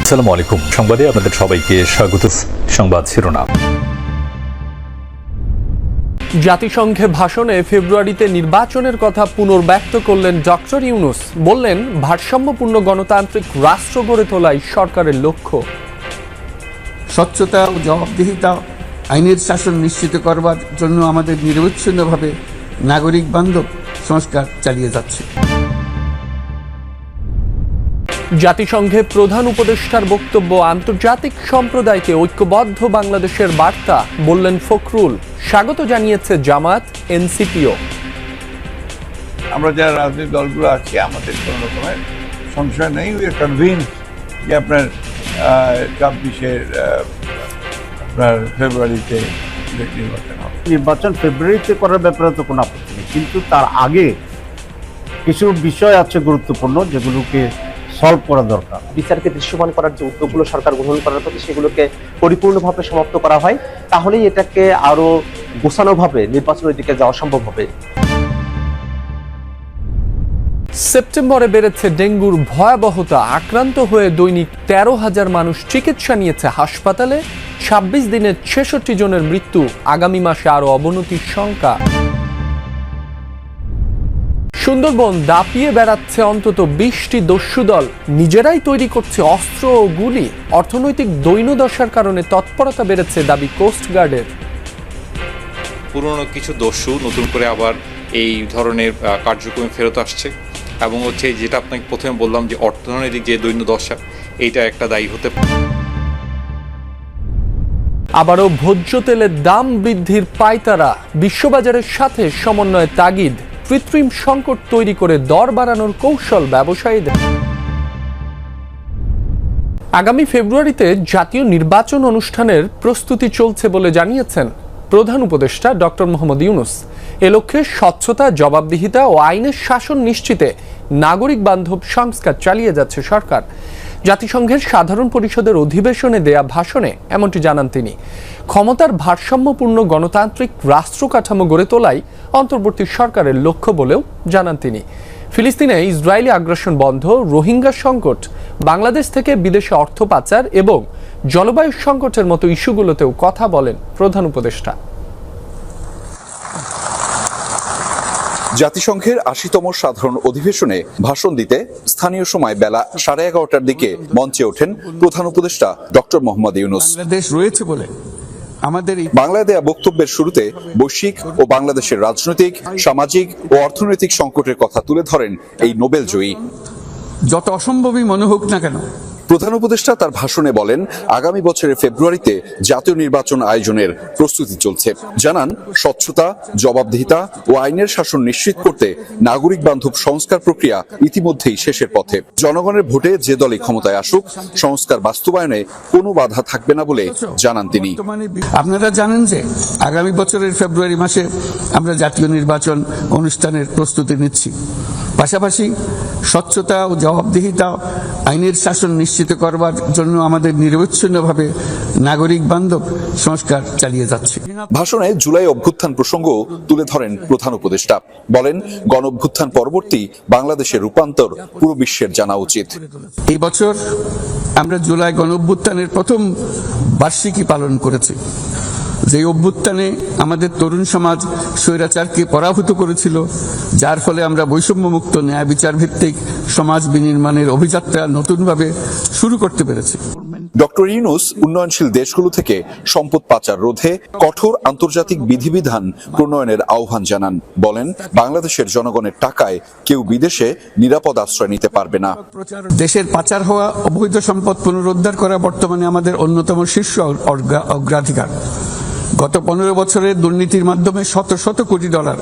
আসসালামু আলাইকুম। সংবাদে আপনাদের সবাইকে স্বাগত। সংবাদ শিরোনাম। জাতিসংঘে ভাষণে ফেব্রুয়ারিতে নির্বাচনের কথা পুনর্ব্যক্ত করলেন ডক্টর ইউনূস। বললেন, ভারসাম্যপূর্ণ গণতান্ত্রিক রাষ্ট্র গড়ে তোলাই সরকারের লক্ষ্য। স্বচ্ছতা ও জবাবদিহিতা, আইনের শাসন নিশ্চিত করবার জন্য আমাদের নিরবচ্ছিন্নভাবে নাগরিক বান্ধব সংস্কার চালিয়ে যাচ্ছে। জাতিসংঘে প্রধান উপদেষ্টার বক্তব্য আন্তর্জাতিক সম্প্রদায়কে ঐক্যবদ্ধ বাংলাদেশের বার্তা, বললেন ফখরুল। স্বাগত জানিয়েছে জামায়াত, এনসিপিও। আমরা যারা রাজনৈতিক দলগুলো আছি, আমাদের কোনো রকমের সংশয় নেই। উই আর কনভিন্সড যে আপনার 24-এর আপনার ফেব্রুয়ারিতে নির্বাচন হবে। নির্বাচন ফেব্রুয়ারিতে করার ব্যাপারে তো কোনো আপত্তি নেই, কিন্তু তার আগে কিছু বিষয় আছে গুরুত্বপূর্ণ, যেগুলোকে সলভ করা দরকার। বিচারকে দৃশ্যমান করার যে উদ্যোগগুলো সরকার গ্রহণ করার প্রতি, সেগুলোকে পরিপূর্ণভাবে সমাপ্ত করা হয়, তাহলেই এটাকে আরো গোছানোভাবে নির্বাচনের দিকে যাওয়া সম্ভব হবে। সেপ্টেম্বরে বেড়েছে ডেঙ্গুর ভয়াবহতা। আক্রান্ত হয়ে দৈনিক 13,000 মানুষ চিকিৎসা নিয়েছে হাসপাতালে। 26 দিনে 66 জনের মৃত্যু। আগামী মাসে আরো অবনতির শঙ্কা। সুন্দরবন দাপিয়ে বেড়াচ্ছে অন্তত 20টি দস্যু দল। নিজেরাই তৈরি করছে অস্ত্র ও গুলি। অর্থনৈতিক দৈন্যদশার কারণে তৎপরতা বেড়েছে, দাবি কোস্টগার্ডের। পুরনো কিছু দস্যু নতুন করে আবার এই ধরনের কার্যক্রমে ফেরত আসছে, এবং হচ্ছে যেটা আপনাকে প্রথমে বললাম যে অর্থনৈতিক যে দৈন্যদশা, এইটা একটা দায়ী হতে পারে। আবারও ভোজ্য তেলের দাম বৃদ্ধির পায়তারা। বিশ্ববাজারের সাথে সমন্বয় তাগিদ। কৃত্রিম সংকট তৈরি করে দর বাড়ানোর কৌশল ব্যবসায়ীদের। আগামী ফেব্রুয়ারিতে জাতীয় নির্বাচন অনুষ্ঠানের প্রস্তুতি চলছে বলে জানিয়েছেন প্রধান উপদেষ্টা ডক্টর মোহাম্মদ ইউনূস। এ লক্ষ্যে স্বচ্ছতা, জবাবদিহিতা ও আইনের শাসন নিশ্চিতে নাগরিক বান্ধব সংস্কার চালিয়ে যাচ্ছে সরকার। জাতিসংঘের সাধারণ পরিষদের অধিবেশনে দেয়া ভাষণে এমনটি জানান তিনি। ক্ষমতার ভারসাম্যপূর্ণ গণতান্ত্রিক রাষ্ট্র কাঠামো গড়ে তোলাই অন্তর্বর্তী সরকারের লক্ষ্য বলেও জানান তিনি। ফিলিস্তিনে ইসরায়েলি আগ্রাসন বন্ধ, রোহিঙ্গা সংকট, বাংলাদেশ থেকে বিদেশে অর্থ পাচার এবং জলবায়ু সংকটের মতো ইস্যুগুলোতেও কথা বলেন প্রধান উপদেষ্টা। জাতিসংঘের 80তম সাধারণ অধিবেশনে ভাষণ দিতে স্থানীয় সময় বেলা 11:30টার দিকে মঞ্চে ওঠেন প্রধান উপদেষ্টা ডক্টর মোহাম্মদ ইউনূস। বাংলাদেশ রয়েছে বলে আমাদের বাংলায় দেয়া বক্তব্যের শুরুতে বৈশ্বিক ও বাংলাদেশের রাজনৈতিক, সামাজিক ও অর্থনৈতিক সংকটের কথা তুলে ধরেন এই নোবেল জয়ী। যত অসম্ভবই মনে হোক না কেন, প্রধান উপদেষ্টা তার ভাষণে বলেন, আগামী বছরের ফেব্রুয়ারিতে জাতীয় নির্বাচন আয়োজনের প্রস্তুতি চলছে। জানান, স্বচ্ছতা, জবাবদিহিতা ও আইনের শাসন নিশ্চিত করতে নাগরিক বান্ধব সংস্কার প্রক্রিয়া ইতিমধ্যেই শেষের পথে। জনগণের ভোটে যে দলই ক্ষমতায় আসুক, সংস্কার বাস্তবায়নে কোনো বাধা থাকবে না বলে জানান তিনি। আপনারা জানেন যে আগামী বছরের ফেব্রুয়ারি মাসে আমরা জাতীয় নির্বাচন অনুষ্ঠানের প্রস্তুতি নিচ্ছি। পাশাপাশি স্বচ্ছতা ও জবাবদিহিতা, আইনের শাসন নিশ্চিত করবার জন্য আমাদের নিরবচ্ছিন্নভাবে নাগরিক বান্ধব সংস্কার চালিয়ে যাচ্ছে। ভাষণে জুলাই অভ্যুত্থান প্রসঙ্গ তুলে ধরেন প্রধান উপদেষ্টা। বলেন, গণ অভ্যুত্থান পরবর্তী বাংলাদেশের রূপান্তর পুরো বিশ্বের জানা উচিত। এই বছর আমরা জুলাই গণ অভ্যুত্থানের প্রথম বার্ষিকী পালন করেছি। যে অভ্যুত্থানে আমাদের তরুণ সমাজ স্বৈরাচারকে পরাভূত করেছিল, যার ফলে আমরা বৈষম্যমুক্ত, ন্যায় বিচার ভিত্তিক সমাজ বিনির্মাণের অভিযাত্রা নতুনভাবে শুরু করতে পেরেছি। ডক্টর ইউনূস উন্নয়নশীল দেশগুলো থেকে সম্পদ পাচার রোধে কঠোর আন্তর্জাতিক বিধিবিধান প্রণয়নের আহ্বান জানান। বলেন, বাংলাদেশের জনগণের টাকায় কেউ বিদেশে নিরাপদ আশ্রয় নিতে পারবে না। দেশের পাচার হওয়া অবৈধ সম্পদ পুনরুদ্ধার করা বর্তমানে আমাদের অন্যতম শীর্ষ অগ্রাধিকার। গত 15 বছরের দুর্নীতির মাধ্যমে শত শত কোটি ডলার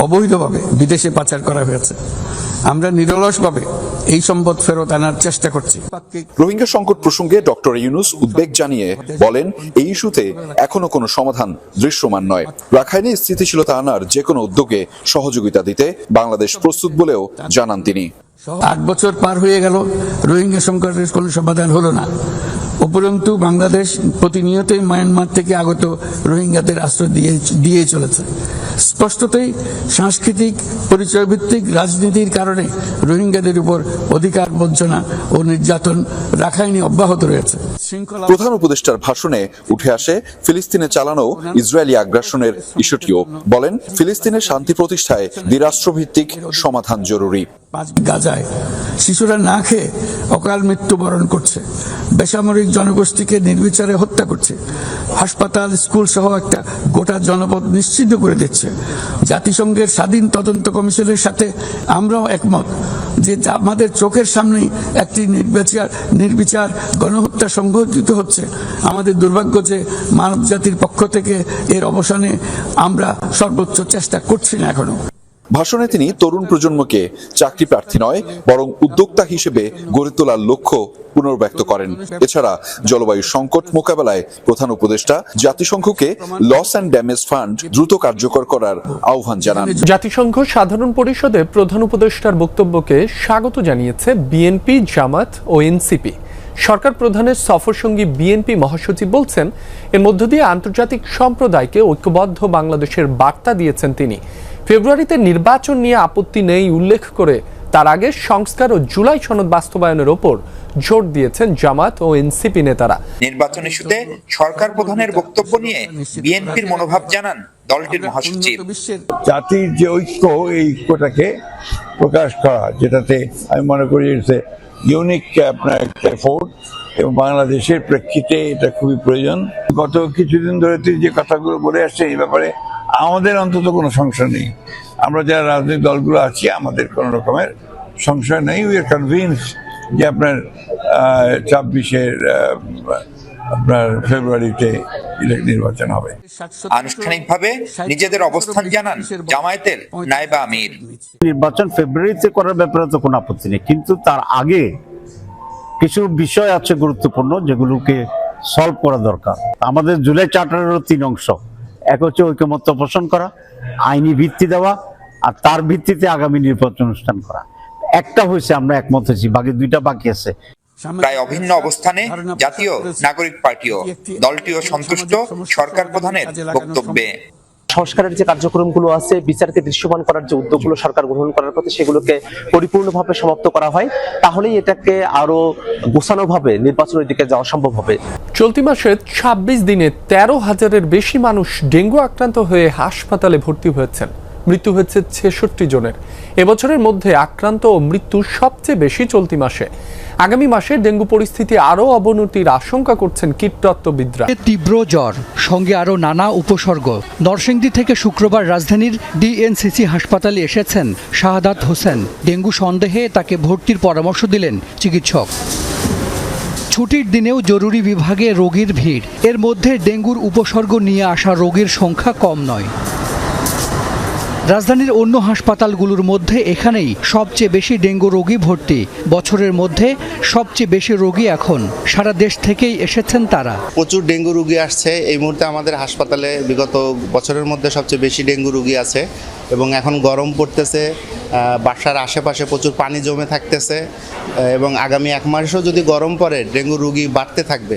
অবৈধভাবে বিদেশে পাচার করা হয়েছে। আমরা নিরলসভাবে এই সম্পদ ফেরত আনার চেষ্টা করছি। রোহিঙ্গা সংকট প্রসঙ্গে ডক্টর ইউনূস উদ্বেগ জানিয়ে বলেন, এই ইস্যুতে এখনো কোনো সমাধান দৃশ্যমান নয়। রাখাইনে স্থিতিশীলতা আনার যে কোনো উদ্যোগে সহযোগিতা দিতে বাংলাদেশ প্রস্তুত বলেও জানান তিনি। 8 বছর পার হয়ে গেল, রোহিঙ্গা সংকটের কোনো সমাধান হলো না। উপরন্তু বাংলাদেশ প্রতিনিয়তই মায়ানমার থেকে আগত রোহিঙ্গাদের আশ্রয় দিয়ে চলেছে। স্পষ্টতই সাংস্কৃতিক পরিচয়ভিত্তিক রাজনীতির কারণে রোহিঙ্গাদের উপর অধিকার বঞ্চনা ও নির্যাতন রাখাইনে অব্যাহত রয়েছে। প্রধান উপদেষ্টার ভাষণে উঠে আসে ফিলিস্তিনে চালানো ইসরায়েলি আগ্রাসনের ইস্যুটিও। বলেন, ফিলিস্তিনের শান্তি প্রতিষ্ঠায় দ্বিরাষ্ট্রভিত্তিক সমাধান জরুরি। গাজায় শিশুরা না খেয়ে অকাল মৃত্যুবরণ করছে, বেসামরিক জনগোষ্ঠীকে নির্বিচারে হত্যা করছে, হাসপাতাল স্কুল সহ একটা গোটা জনপদ নিশ্চিহ্ন করে দিচ্ছে। জাতিসংঘের স্বাধীন তদন্ত কমিশনের সাথে আমরাও একমত যে আমাদের চোখের সামনেই একটি নির্বিচার গণহত্যা সংঘটিত হচ্ছে। আমাদের দুর্ভাগ্য যে মানব জাতির পক্ষ থেকে এর অবসানে আমরা সর্বোচ্চ চেষ্টা করছি না এখনো। ভাষণে তিনি তরুণ প্রজন্মকে চাকরি প্রার্থী নয় বরং উদ্যোক্তা হিসেবে গড়ে তোলার লক্ষ্য পুনর্ব্যক্ত করেন। এছাড়া জলবায়ু সংকট মোকাবেলায় প্রধান উপদেষ্টা জাতিসংঘকে লস অ্যান্ড ড্যামেজ ফান্ড দ্রুত কার্যকর করার আহ্বান জানান। জাতিসংঘ সাধারণ পরিষদে প্রধান উপদেষ্টার বক্তব্যকে স্বাগত জানিয়েছে বিএনপি, জামাত ও এনসিপি। সরকার প্রধানের সফরসঙ্গী বিএনপি মহাসচিব বলছেন, এর মধ্য দিয়ে আন্তর্জাতিক সম্প্রদায়কে ঐক্যবদ্ধ বাংলাদেশের বার্তা দিয়েছেন তিনি। ফেব্রুয়ারিতে নির্বাচন নিয়ে আপত্তি নেই উল্লেখ করে তার আগে সংস্কার ও জুলাই সনদ বাস্তবায়নের ওপর জোর দিয়েছেন জামাত ও এনসিপি নেতারা। নির্বাচন ইস্যুতে সরকার প্রধানের বক্তব্য নিয়ে বিএনপির মনোভাব জানান দলটির মহাসচিব। জাতির যে ঐক্য, এই ঐক্যটাকে প্রকাশ করা, যেটাতে আমি মনে করি ইউনিক আপনার একটা এফোর্ট, এবং বাংলাদেশের প্রেক্ষিতে এটা খুবই প্রয়োজন। গত কিছুদিন ধরে যে কথাগুলো বলে আসছে, এই ব্যাপারে আমাদের অন্তত কোনো সংশয় নেই। আমরা যারা রাজনৈতিক দলগুলো আছি, আমাদের কোনো রকমের সংশয় নেই। উই আর কনভিন্সড যে আপনার 26-এর আপনার ফেব্রুয়ারিতে নির্বাচন হবে। আনুষ্ঠানিকভাবে নিজেদের অবস্থান জানান জামায়াতের নায়েবে আমির। নির্বাচন ফেব্রুয়ারিতে করার ব্যাপারে তো কোনো আপত্তি নেই, কিন্তু তার আগে কিছু বিষয় আছে গুরুত্বপূর্ণ, যেগুলোকে সলভ করা দরকার। আমাদের জুলাই চার্টারেরও 3 অংশ। এক হচ্ছে ঐকমত্য পোষণ করা, আইনি ভিত্তি দেওয়া, আর তার ভিত্তিতে আগামী নির্বাচন অনুষ্ঠান করা। একটা হয়েছে, আমরা একমত হয়েছি, বাকি 2টা বাকি আছে। প্রায় অভিন্ন অবস্থানে জাতীয় নাগরিক পার্টিও। দলটিও সন্তুষ্ট সরকার প্রধানের বক্তব্যে। সংস্কারের যে কার্যক্রমগুলো আছে, বিচারকে দৃশ্যমান করার যে উদ্যোগগুলো সরকার গ্রহণ করার পথে, সেগুলোকে পরিপূর্ণভাবে সমাপ্ত করা হয়, তাহলেই এটাকে আরো গোছানোভাবে নির্বাচনের দিকে যাওয়া সম্ভব হবে। চলতি মাসে 26 দিনে 13,000-এর বেশি মানুষ ডেঙ্গু আক্রান্ত হয়ে হাসপাতালে ভর্তি হয়েছেন। মৃত্যু হয়েছে 66 জনের। এবছরের মধ্যে আক্রান্ত ও মৃত্যু সবচেয়ে বেশি চলতি মাসে। আগামী মাসে ডেঙ্গু পরিস্থিতি আরও অবনতির আশঙ্কা করছেন কীটতত্ত্ববিদরা। তীব্র জ্বর, সঙ্গে আরও নানা উপসর্গ। নরসিংদী থেকে শুক্রবার রাজধানীর ডিএনসিসি হাসপাতালে এসেছেন শাহাদাত হোসেন। ডেঙ্গু সন্দেহে তাকে ভর্তির পরামর্শ দিলেন চিকিৎসক। ছুটির দিনেও জরুরি বিভাগে রোগীর ভিড়। এর মধ্যে ডেঙ্গুর উপসর্গ নিয়ে আসা রোগীর সংখ্যা কম নয়। রাজধানীর অন্য হাসপাতালগুলোর মধ্যে এখানেই সবচেয়ে বেশি ডেঙ্গু রোগী ভর্তি। বছরের মধ্যে সবচেয়ে বেশি রোগী এখন সারা দেশ থেকেই এসেছেন তারা। প্রচুর ডেঙ্গু রোগী আসছে। এই মুহূর্তে আমাদের হাসপাতালে বিগত বছরের মধ্যে সবচেয়ে বেশি ডেঙ্গু রোগী আছে, এবং এখন গরম পড়তেছে, বাসার আশেপাশে প্রচুর পানি জমে থাকতেছে, এবং আগামী 1 মাসেও যদি গরম পড়ে ডেঙ্গু রোগী বাড়তে থাকবে।